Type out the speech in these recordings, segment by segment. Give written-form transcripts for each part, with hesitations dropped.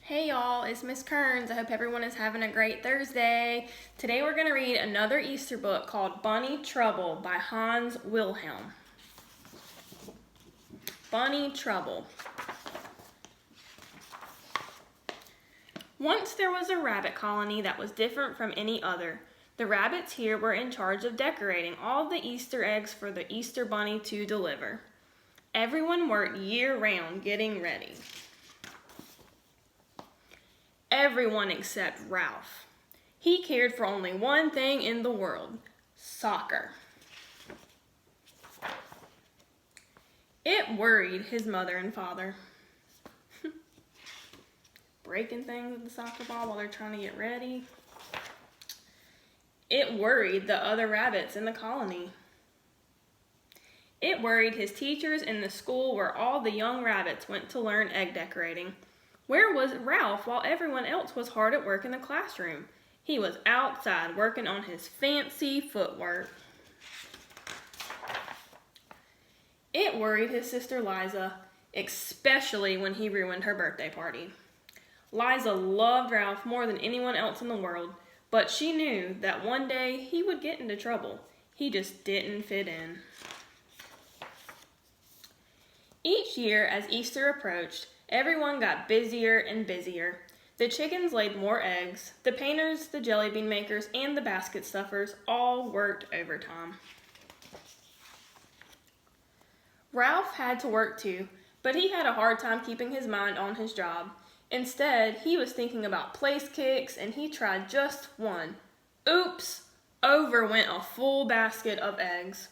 Hey y'all, it's Miss Kearns. I hope everyone is having a great Thursday. Today we're going to read another Easter book called Bunny Trouble by Hans Wilhelm. Bunny Trouble. Once there was a rabbit colony that was different from any other. The rabbits here were in charge of decorating all the Easter eggs for the Easter Bunny to deliver. Everyone worked year-round getting ready. Everyone except Ralph. He cared for only one thing in the world: soccer. It worried his mother and father. Breaking things with the soccer ball while they're trying to get ready. It worried the other rabbits in the colony. It worried his teachers in the school where all the young rabbits went to learn egg decorating. Where was Ralph while everyone else was hard at work in the classroom? He was outside working on his fancy footwork. It worried his sister Liza, especially when he ruined her birthday party. Liza loved Ralph more than anyone else in the world, but she knew that one day he would get into trouble. He just didn't fit in. Each year, as Easter approached, everyone got busier and busier. The chickens laid more eggs. The painters, the jelly bean makers, and the basket stuffers all worked overtime. Ralph had to work too, but he had a hard time keeping his mind on his job. Instead, he was thinking about place kicks, and he tried just one. Oops! Over went a full basket of eggs.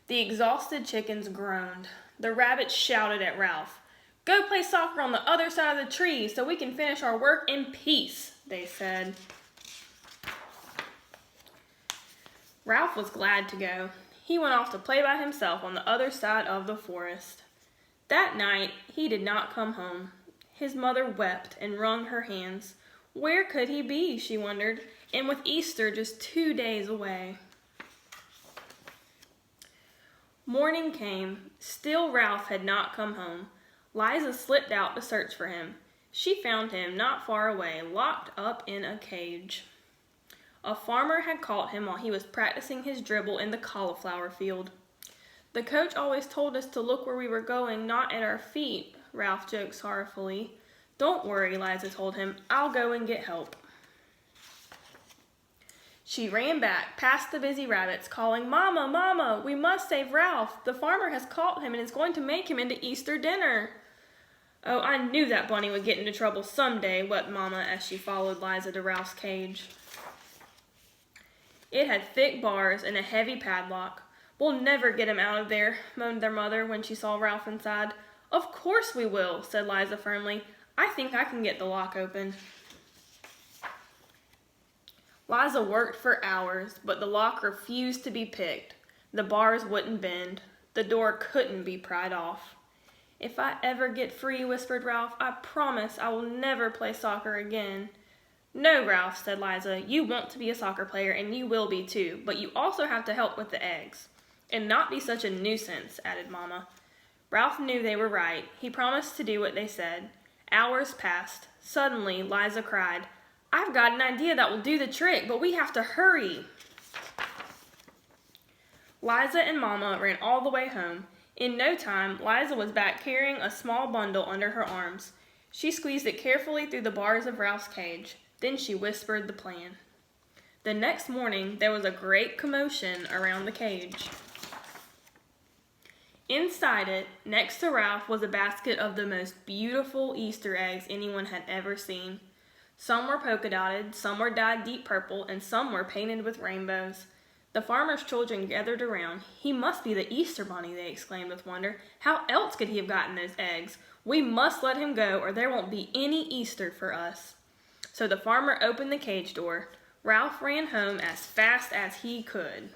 The exhausted chickens groaned. The rabbits shouted at Ralph. "Go play soccer on the other side of the tree so we can finish our work in peace," they said. Ralph was glad to go. He went off to play by himself on the other side of the forest. That night, he did not come home. His mother wept and wrung her hands. Where could he be, she wondered, and with Easter just 2 days away. Morning came. Still Ralph had not come home. Liza slipped out to search for him. She found him not far away, locked up in a cage. A farmer had caught him while he was practicing his dribble in the cauliflower field. "The coach always told us to look where we were going, not at our feet," Ralph joked sorrowfully. "Don't worry," Liza told him. "I'll go and get help." She ran back, past the busy rabbits, calling, "Mama, Mama, we must save Ralph. The farmer has caught him and is going to make him into Easter dinner." "Oh, I knew that bunny would get into trouble someday," wept Mama as she followed Liza to Ralph's cage. It had thick bars and a heavy padlock. "We'll never get him out of there," moaned their mother when she saw Ralph inside. "Of course we will," said Liza firmly. "I think I can get the lock open." Liza worked for hours, but the lock refused to be picked. The bars wouldn't bend. The door couldn't be pried off. "If I ever get free," whispered Ralph, "I promise I will never play soccer again." "No, Ralph," said Liza, "you want to be a soccer player, and you will be too, but you also have to help with the eggs. And not be such a nuisance," added Mama. Ralph knew they were right. He promised to do what they said. Hours passed. Suddenly, Liza cried, "I've got an idea that will do the trick, but we have to hurry." Liza and Mama ran all the way home. In no time, Liza was back carrying a small bundle under her arms. She squeezed it carefully through the bars of Ralph's cage. Then she whispered the plan. The next morning, there was a great commotion around the cage. Inside it, next to Ralph, was a basket of the most beautiful Easter eggs anyone had ever seen. Some were polka-dotted, some were dyed deep purple, and some were painted with rainbows. The farmer's children gathered around. "He must be the Easter Bunny," they exclaimed with wonder. "How else could he have gotten those eggs? We must let him go, or there won't be any Easter for us." So the farmer opened the cage door. Ralph ran home as fast as he could.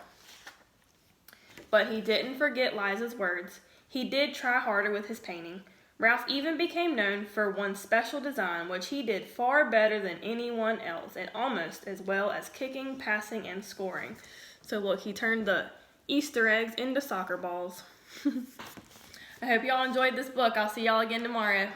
But he didn't forget Liza's words. He did try harder with his painting. Ralph even became known for one special design, which he did far better than anyone else, and almost as well as kicking, passing, and scoring. So look, he turned the Easter eggs into soccer balls. I hope y'all enjoyed this book. I'll see y'all again tomorrow.